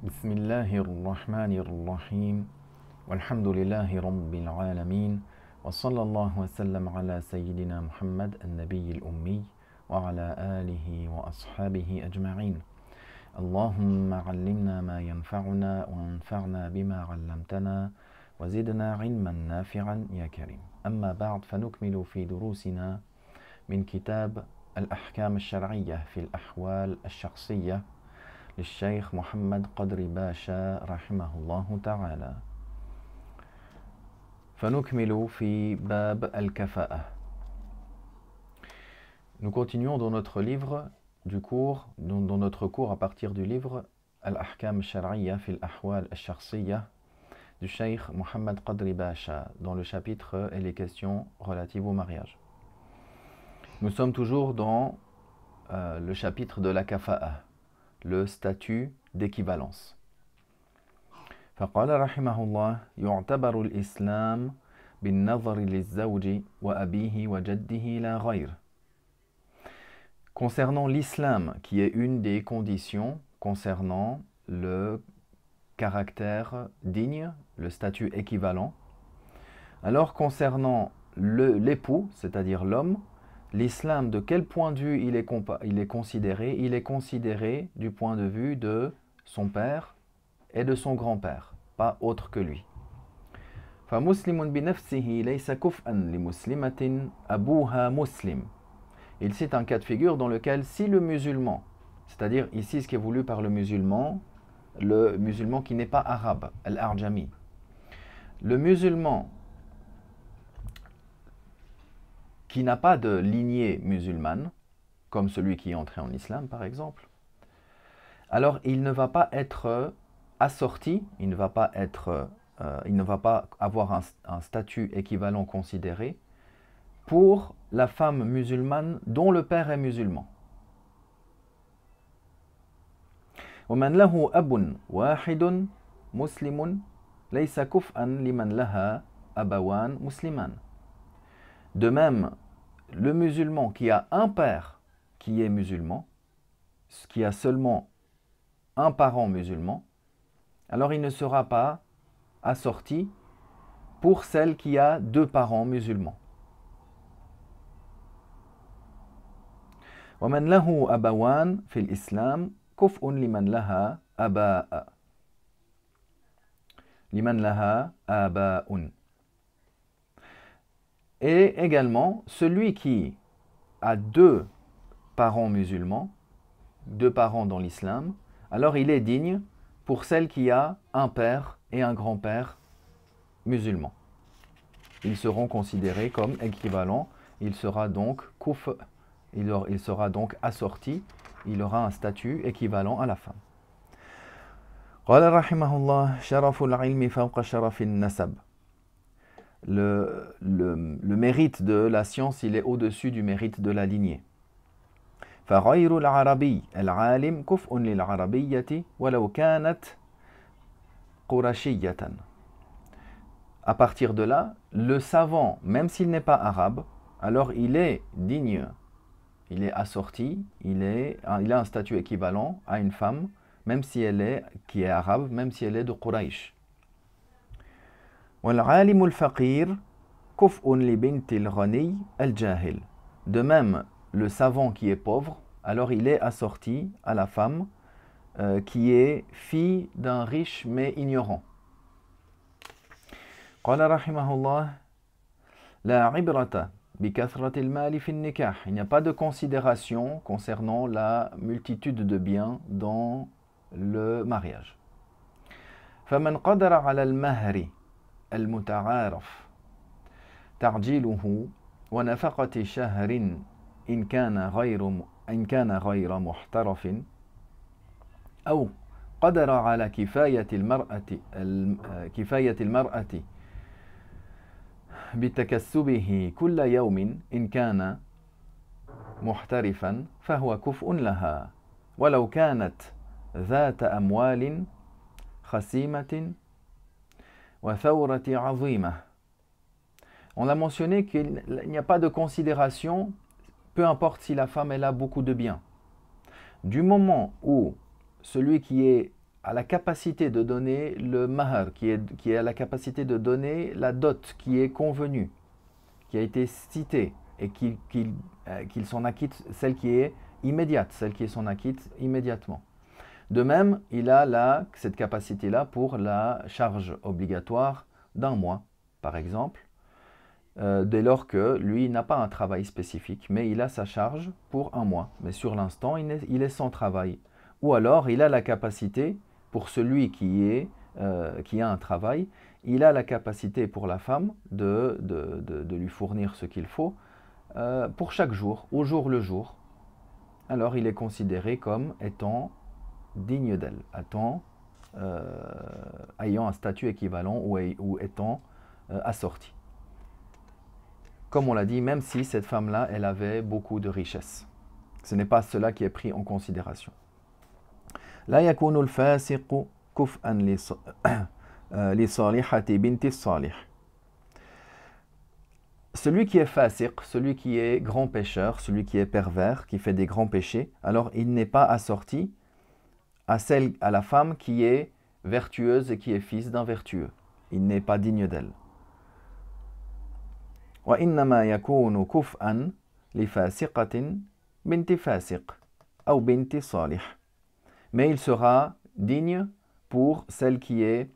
بسم الله الرحمن الرحيم والحمد لله رب العالمين وصلى الله وسلم على سيدنا محمد النبي الأمي وعلى آله وأصحابه أجمعين. اللهم علمنا ما ينفعنا وانفعنا بما علمتنا وزدنا علما نافعا يا كريم. أما بعد، فنكمل في دروسنا من كتاب الأحكام الشرعية في الأحوال الشخصية للشيخ محمد قدر باشا رحمه الله تعالى. فنكمل في باب الكفاءة. Nous continuons dans notre livre du cours, dans notre cours à partir du livre Al-Ahkam al-Shar'iyya fi al-Ahwal al-Shakhsiyya du Cheikh Mohammed Qadri Basha, dans le chapitre et les questions relatives au mariage. Nous sommes toujours dans le chapitre de la kafa'a, le statut d'équivalence. فقال رحمه الله يعتبر الإسلام بالنظر للزوج وأبيه وجده لا غير. Concernant l'islam, qui est une des conditions concernant le caractère digne, le statut équivalent, alors concernant l'époux, c'est-à-dire l'homme, l'islam, de quel point de vue il est considéré? Il est considéré du point de vue de son père et de son grand-père, pas autre que lui. فَمُسْلِمٌ بِنَفْسِهِ لَيْسَ كُفْءًا لِمُسْلِمَةٍ أَبُوهَا مُسْلِمٌ. Il cite un cas de figure dans lequel si le musulman, c'est-à-dire ici ce qui est voulu par le musulman qui n'est pas arabe, al-arjami, le musulman qui n'a pas de lignée musulmane, comme celui qui est entré en islam par exemple, alors il ne va pas être assorti, il ne va pas avoir un statut équivalent considéré pour la femme musulmane dont le père est musulman. ومن له أب واحد مسلم ليس كفءا لمن لها أبوان مسلمان. De même, le musulman qui a un père qui est musulman, qui a seulement un parent musulman, alors il ne sera pas assorti pour celle qui a deux parents musulmans. ومن له أبوان في الإسلام كفء لمن لها آباء. لمن لها آباء. Et également, celui qui a deux parents musulmans, deux parents dans l'islam, alors il est digne pour celle qui a un père et un grand-père musulmans. Ils seront considérés comme équivalents, il sera donc kuf, il sera donc assorti, il aura un statut équivalent à la femme. قال رحمه الله شرف العلم فوق شرف النسب. Le mérite de la science, il est au-dessus du mérite de la lignée. فغير العربي العالم كفء للعربية ولو كانت قرشية. À partir de là, le savant, même s'il n'est pas arabe, alors il est digne, il est assorti, il a un statut équivalent à une femme, même si qui est arabe, même si elle est de Quraysh. وَالْعَالِمُ الْفَقِيرُ كُفْءٌ لِبِنْتِ الْغَنِيِّ الْجَاهِلِ. De même, le savant qui est pauvre, alors il est assorti à la femme qui est fille d'un riche mais ignorant. قال رحمه الله لا عبرة بكثرة المال في النكاح. Il n'y a pas de considération concernant la multitude de biens dans le mariage. فمن قدر على المهر المتعارف تعجيله ونفقة شهر إن كان غير محترف أو قدر على كفاية المرأة بتكسبه كل يوم إن كان محترفا فهو كفء لها ولو كانت ذات أموال خسيمة وثورة عظيمة. On a mentionné qu'il n'y a pas de considération, peu importe si la femme elle a beaucoup de biens. Du moment où celui qui est a la capacité de donner le mahar, qui a la capacité de donner la dot qui est convenue, qui a été citée, et qu'il s'en acquitte, celle qui est immédiate, celle qui s'en acquitte immédiatement. De même, il a cette capacité-là pour la charge obligatoire d'un mois, par exemple, dès lors que lui n'a pas un travail spécifique, mais il a sa charge pour un mois. Mais sur l'instant, il est sans travail. Ou alors, il a la capacité, pour celui qui a un travail, il a la capacité pour la femme de lui fournir ce qu'il faut pour chaque jour, au jour le jour. Alors, il est considéré comme étant digne d'elle, ayant un statut équivalent ou étant assorti. Comme on l'a dit, même si cette femme-là, elle avait beaucoup de richesses. Ce n'est pas cela qui est pris en considération. La yakunu al-fasiqu kuf'an li salihati binti salih. Celui qui est fasiq, celui qui est grand pécheur, celui qui est pervers, qui fait des grands péchés, alors il n'est pas assorti à la femme qui est vertueuse et qui est fils d'un vertueux. Il n'est pas digne d'elle. وإنما يكون كفءا لفاسقة بنت فاسق أو بنت صالح. Mais il sera digne pour celle qui est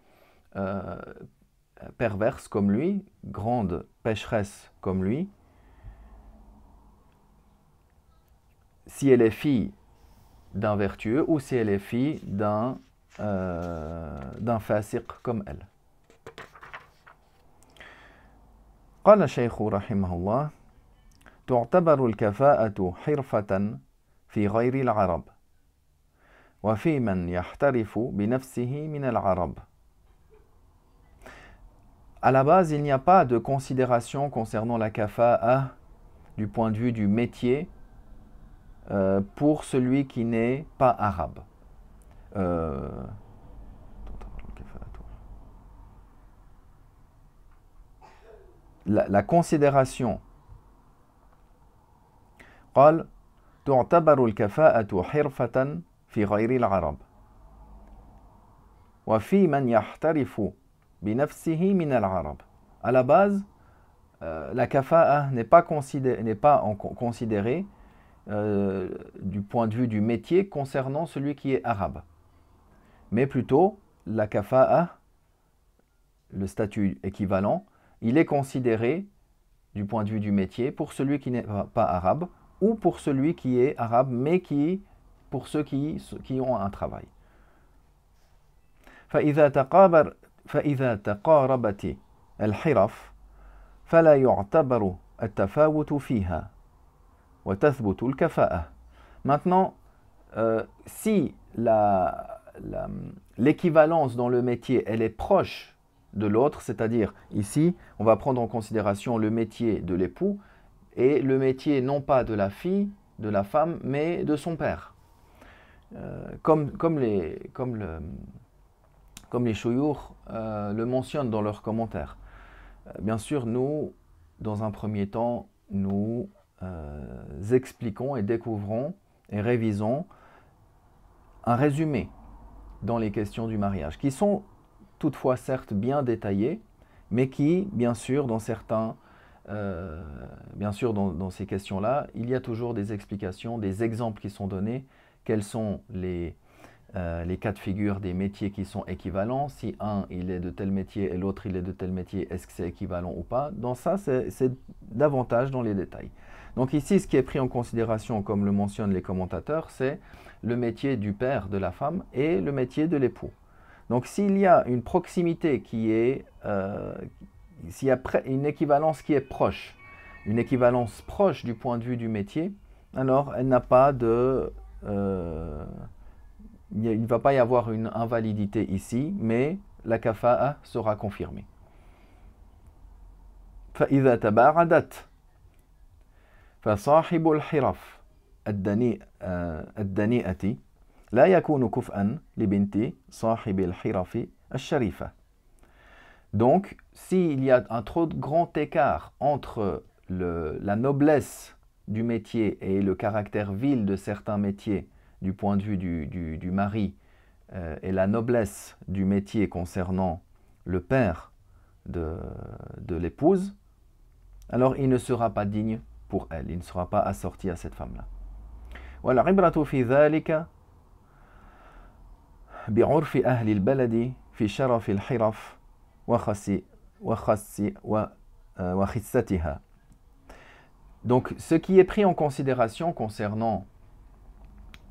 perverse comme lui, grande pécheresse comme lui, si elle est fille d'un vertueux ou si elle est fille d'un fasiq comme elle. قال الشيخ رحمه الله: تعتبر الكفاءة حرفة في غير العرب وفي من يحترف بنفسه من العرب. À la base, il n'y a pas de considération concernant la kafa'a du point de vue du métier pour celui qui n'est pas arabe. La considération قال تعتبر الكفاءة حرفة في غير العرب وفي من يحترف بنفسه من العرب. À la base, la kafa'a n'est pas considérée du point de vue du métier concernant celui qui est arabe, mais plutôt la kafa'a, le statut équivalent, il est considéré du point de vue du métier pour celui qui n'est pas arabe ou pour celui qui est arabe, mais pour ceux qui ont un travail. فإذا تقاربت الحرف فلا يعتبر التفاوت فيها وتثبت الكفاءة. Maintenant, si l'équivalence dans le métier elle est proche de l'autre, c'est-à-dire ici, on va prendre en considération le métier de l'époux et le métier non pas de la fille, de la femme, mais de son père. Comme les chouyours le mentionnent dans leurs commentaires. Bien sûr, nous, dans un premier temps, nous expliquons et découvrons et révisons un résumé dans les questions du mariage, qui sont toutefois certes bien détaillés, mais qui, bien sûr, dans ces questions-là, il y a toujours des explications, des exemples qui sont donnés, quels sont les cas de figure des métiers qui sont équivalents, si un il est de tel métier et l'autre il est de tel métier, est-ce que c'est équivalent ou pas? Dans ça, c'est davantage dans les détails. Donc ici, ce qui est pris en considération, comme le mentionnent les commentateurs, c'est le métier du père de la femme et le métier de l'époux. Donc s'il y a une proximité qui est, s'il y a une équivalence qui est proche, une équivalence proche du point de vue du métier, alors elle n'a pas de... il ne va pas y avoir une invalidité ici, mais la kafa'a sera confirmée. فإذا تباعدت فصاحب الحرف الدنيئة لا يكون كفءا لبنت صاحب الحرف الشريفة. Donc, s'il y a un trop grand écart entre la noblesse du métier et le caractère vil de certains métiers du point de vue du mari et la noblesse du métier concernant le père de l'épouse, alors il ne sera pas digne pour elle, il ne sera pas assorti à cette femme-là. والعبرة في ذلك بعرف أهل البلد في شرف الحرف وخستها. Donc, ce qui est pris en considération concernant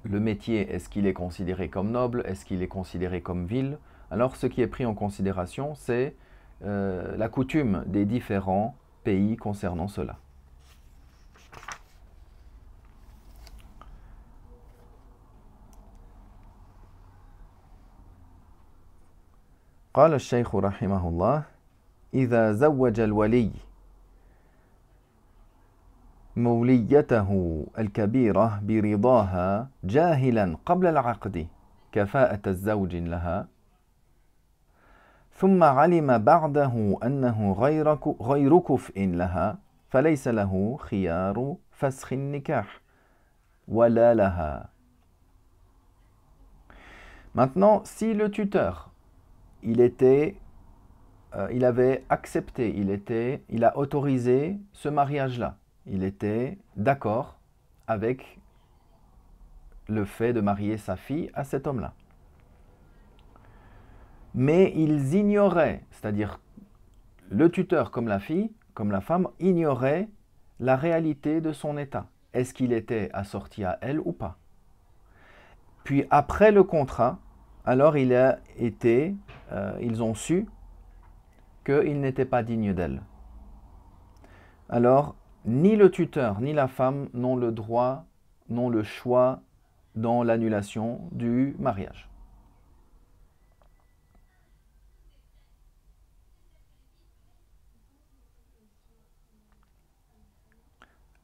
le métier, est-ce qu'il est considéré comme noble, est-ce qu'il est considéré comme vil? Alors, ce qui est pris en considération, c'est la coutume des différents pays concernant cela. قال الشيخ رحمه الله إذا زوج الولي موليته الكبيرة برضاها جاهلا قبل العقد كفاءة الزوج لها ثم علم بعده أنه غير كفء لها فليس له خيار فسخ النكاح ولا لها. Maintenant, si le tuteur il avait accepté, il a autorisé ce mariage-là. Il était d'accord avec le fait de marier sa fille à cet homme-là. Mais ils ignoraient, c'est-à-dire le tuteur comme la fille, comme la femme, ignorait la réalité de son état. Est-ce qu'il était assorti à elle ou pas? Puis après le contrat, alors ils ont su qu'il n'était pas digne d'elle. Alors, ni le tuteur ni la femme n'ont le droit, n'ont le choix dans l'annulation du mariage.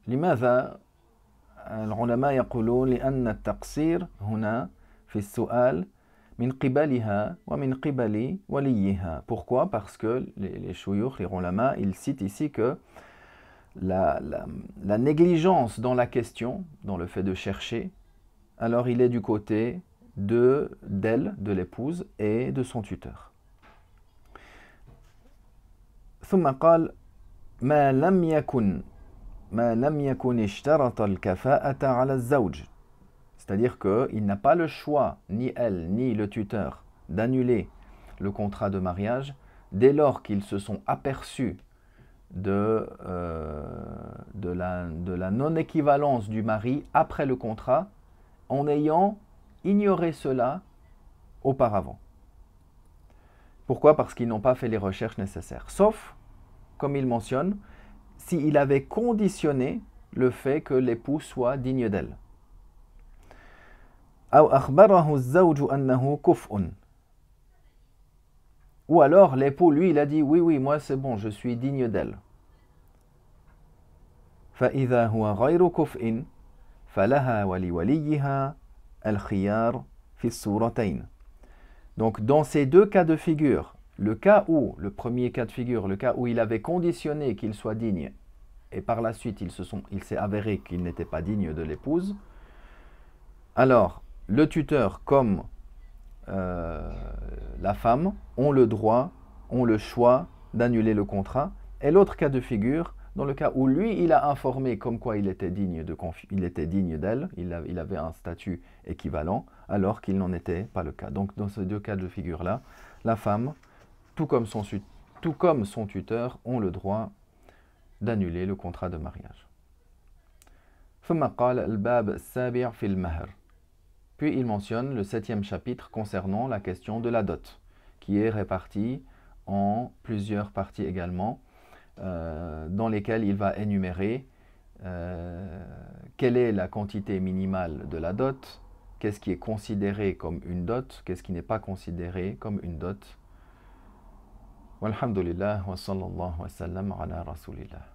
لماذا العلماء يقولون لأن التقصير هنا في السؤال من قبلها ومن قبل وليها. Pourquoi? Parce que les shuyukh, les ulama, ils citent ici que la négligence dans la question, dans le fait de chercher, alors il est du côté d'elle, de l'épouse et de son tuteur. ثم قال ما لم يكن اشترط الكفاءة على الزوج. C'est-à-dire qu'il n'a pas le choix, ni elle, ni le tuteur, d'annuler le contrat de mariage dès lors qu'ils se sont aperçus de la non-équivalence du mari après le contrat, en ayant ignoré cela auparavant. Pourquoi? Parce qu'ils n'ont pas fait les recherches nécessaires. Sauf, comme il mentionne, s'il avait conditionné le fait que l'époux soit digne d'elle. Ou alors l'époux, lui, il a dit oui, moi c'est bon, je suis digne d'elle. فإذا هو غير كفء فلها ولوليها الخيار في الصورتين. Donc dans ces deux cas de figure, le premier cas de figure, le cas où il avait conditionné qu'il soit digne, et par la suite il s'est avéré qu'il n'était pas digne de l'épouse, alors le tuteur comme la femme ont le droit, ont le choix d'annuler le contrat. Et l'autre cas de figure, dans le cas où lui, il a informé comme quoi il était digne d'elle, il avait un statut équivalent, alors qu'il n'en était pas le cas. Donc dans ces deux cas de figure-là, la femme, tout comme son tuteur, ont le droit d'annuler le contrat de mariage. ثم قال الباب السابع في المهر. Puis il mentionne le 7e chapitre concernant la question de la dot, qui est répartie en plusieurs parties également, dans lesquelles il va énumérer quelle est la quantité minimale de la dot, qu'est-ce qui est considéré comme une dot, qu'est-ce qui n'est pas considéré comme une dot. Walhamdulillah wa sallallahu wa sallam ala rasulillah.